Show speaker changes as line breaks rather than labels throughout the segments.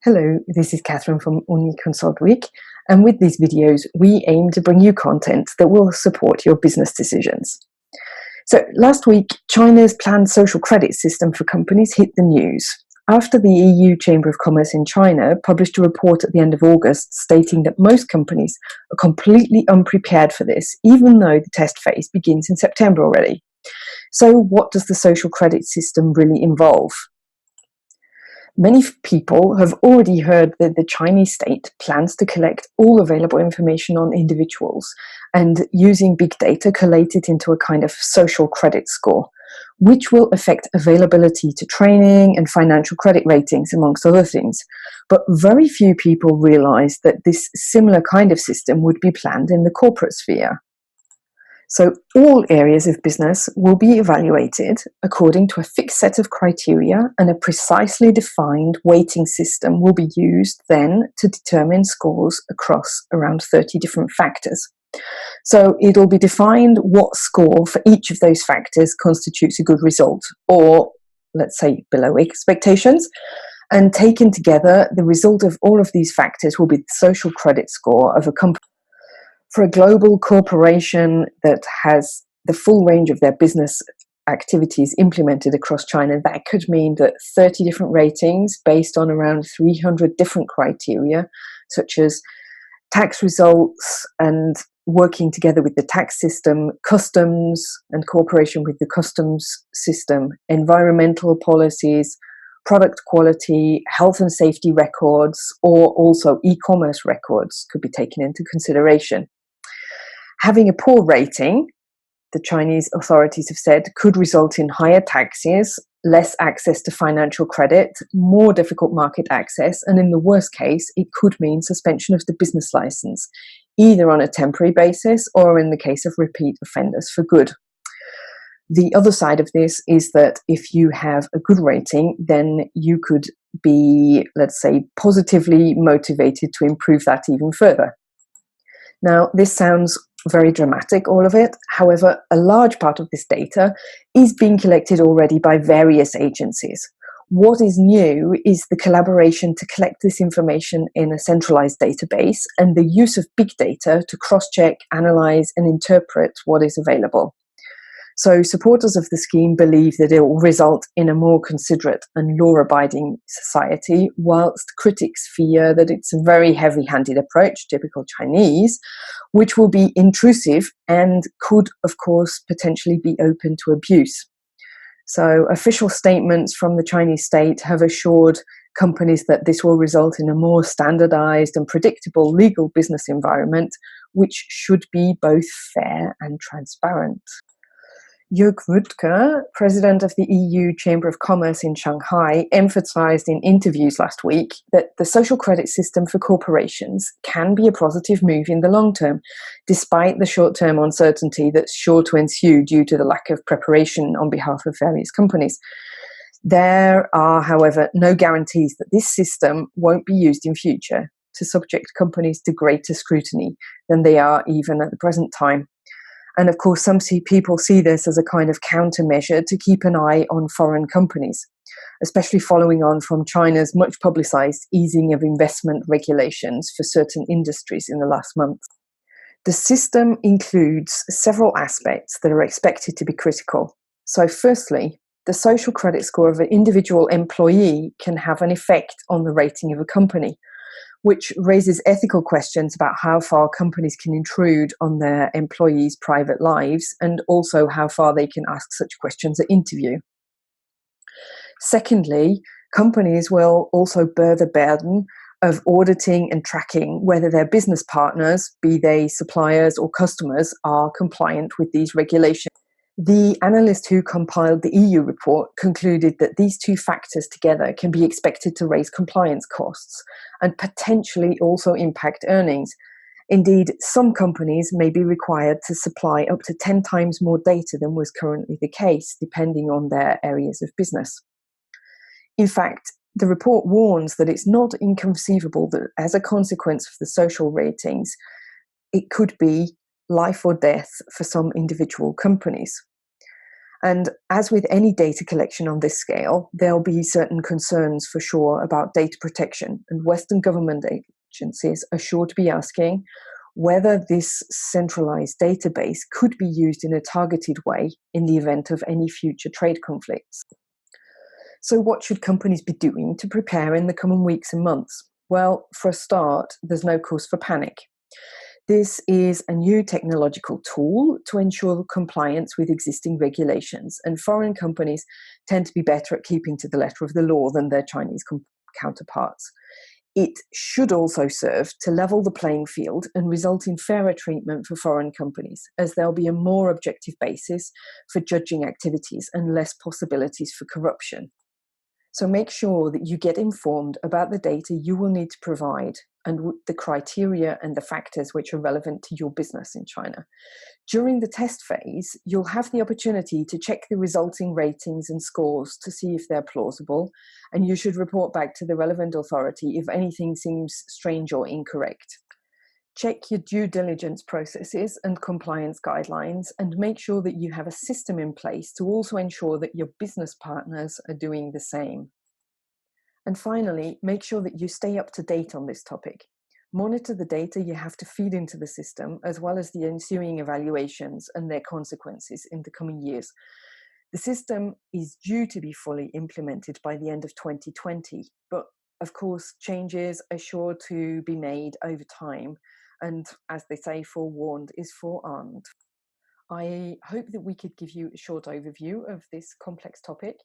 Hello, this is Catherine from Uniconsult-Wick, and with these videos, we aim to bring you content that will support your business decisions. So last week, China's planned social credit system for companies hit the news after the EU Chamber of Commerce in China published a report at the end of August stating that most companies are completely unprepared for this, even though the test phase begins in September already. So what does the social credit system really involve? Many people have already heard that the Chinese state plans to collect all available information on individuals and using big data collate it into a kind of social credit score, which will affect availability to training and financial credit ratings, amongst other things. But very few people realize that this similar kind of system would be planned in the corporate sphere. So all areas of business will be evaluated according to a fixed set of criteria, and a precisely defined weighting system will be used then to determine scores across around 30 different factors. So it'll be defined what score for each of those factors constitutes a good result, or let's say below expectations. And taken together, the result of all of these factors will be the social credit score of a company. For a global corporation that has the full range of their business activities implemented across China, that could mean that 30 different ratings based on around 300 different criteria, such as tax results and working together with the tax system, customs and cooperation with the customs system, environmental policies, product quality, health and safety records, or also e-commerce records could be taken into consideration. Having a poor rating, the Chinese authorities have said, could result in higher taxes, less access to financial credit, more difficult market access, and in the worst case, it could mean suspension of the business license, either on a temporary basis or in the case of repeat offenders for good. The other side of this is that if you have a good rating, then you could be, let's say, positively motivated to improve that even further. Now, this sounds very dramatic, all of it. However, a large part of this data is being collected already by various agencies. What is new is the collaboration to collect this information in a centralised database and the use of big data to cross-check, analyse and interpret what is available. So supporters of the scheme believe that it will result in a more considerate and law-abiding society, whilst critics fear that it's a very heavy-handed approach, typical Chinese, which will be intrusive and could, of course, potentially be open to abuse. So official statements from the Chinese state have assured companies that this will result in a more standardised and predictable legal business environment, which should be both fair and transparent. Jörg Wuttke, president of the EU Chamber of Commerce in Shanghai, emphasized in interviews last week that the social credit system for corporations can be a positive move in the long term, despite the short-term uncertainty that's sure to ensue due to the lack of preparation on behalf of various companies. There are, however, no guarantees that this system won't be used in future to subject companies to greater scrutiny than they are even at the present time. And of course, some people see this as a kind of countermeasure to keep an eye on foreign companies, especially following on from China's much publicized easing of investment regulations for certain industries in the last month. The system includes several aspects that are expected to be critical. So firstly, the social credit score of an individual employee can have an effect on the rating of a company, which raises ethical questions about how far companies can intrude on their employees' private lives and also how far they can ask such questions at interview. Secondly, companies will also bear the burden of auditing and tracking whether their business partners, be they suppliers or customers, are compliant with these regulations. The analyst who compiled the EU report concluded that these two factors together can be expected to raise compliance costs and potentially also impact earnings. Indeed, some companies may be required to supply up to 10 times more data than was currently the case, depending on their areas of business. In fact, the report warns that it's not inconceivable that as a consequence of the social ratings, it could be life or death for some individual companies. And as with any data collection on this scale, there'll be certain concerns for sure about data protection, and Western government agencies are sure to be asking whether this centralised database could be used in a targeted way in the event of any future trade conflicts. So what should companies be doing to prepare in the coming weeks and months? Well, for a start, there's no cause for panic. This is a new technological tool to ensure compliance with existing regulations, and foreign companies tend to be better at keeping to the letter of the law than their Chinese counterparts. It should also serve to level the playing field and result in fairer treatment for foreign companies, as there'll be a more objective basis for judging activities and less possibilities for corruption. So make sure that you get informed about the data you will need to provide and the criteria and the factors which are relevant to your business in China. During the test phase, you'll have the opportunity to check the resulting ratings and scores to see if they're plausible, and you should report back to the relevant authority if anything seems strange or incorrect. Check your due diligence processes and compliance guidelines, and make sure that you have a system in place to also ensure that your business partners are doing the same. And finally, make sure that you stay up to date on this topic. Monitor the data you have to feed into the system, as well as the ensuing evaluations and their consequences in the coming years. The system is due to be fully implemented by the end of 2020, but of course, changes are sure to be made over time. And as they say, forewarned is forearmed. I hope that we could give you a short overview of this complex topic.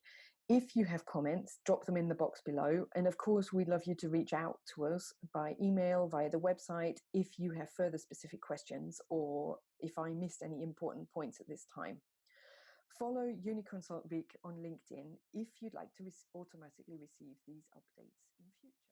If you have comments, drop them in the box below. And of course, we'd love you to reach out to us by email, via the website, if you have further specific questions or if I missed any important points at this time. Follow Uniconsult-Wick on LinkedIn if you'd like to automatically receive these updates in future.